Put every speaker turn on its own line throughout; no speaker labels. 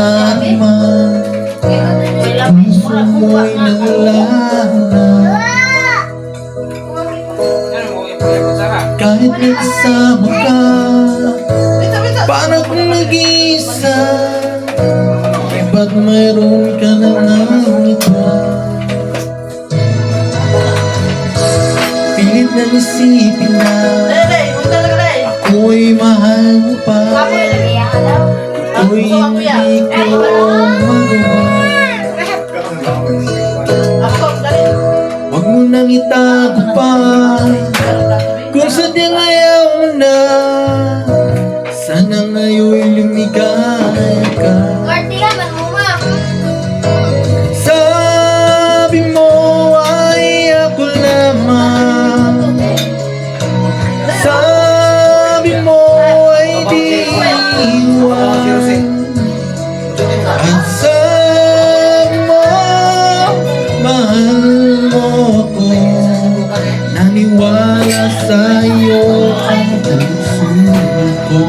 naman, puso mo'y naglana. Kahit nagsama ka, parang kung nag-iisa, ba't mayroon ka na ng iba? Pilit na isipin na ako'y mahal mo pa, ako'y hindi ko magawa. Huwag mo nang itago pa, kung sadyang ayaw mo na, sana ngayon'y lumigaya ka. Sabi mo ay ako lamang, sabi mo ay di iwan, at sabi mo mahal mo ako. Naniwala sa'yo ang puso ko.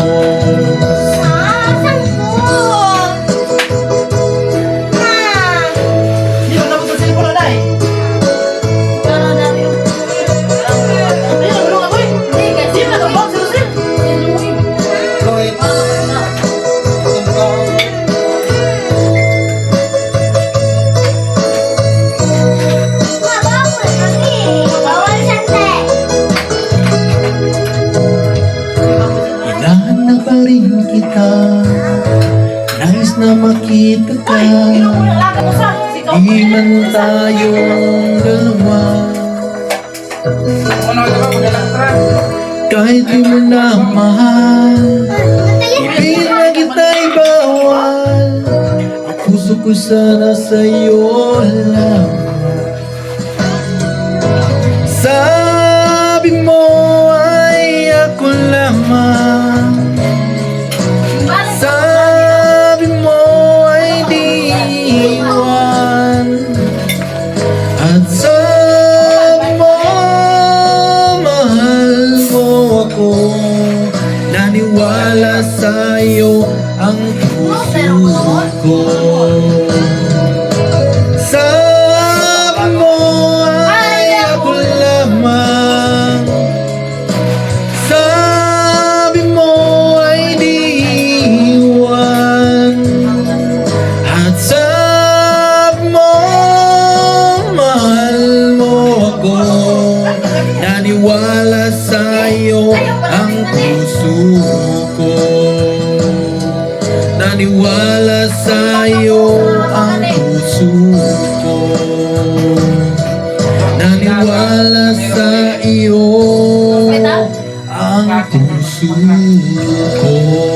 Hinahanap pa rin kita, nais na makita ka, di man tayong dalawa. Kahit di mo na mahal, ibig na kita'y bawal, ang puso ko sana sa'yo lang. Sabi mo ay ako lamang, sabi mo ay di iwan, at sabi mo mahal mo ako. Naniwala sa'yo ang puso ko. Sabi mo ay ako lamang, sabi mo ay di iwan, at sabi mo mahal mo ako. Naniwala sa'yo ang puso ko. Naniwala sa'yo ang puso ko. Naniwala sa iyo ang puso ko.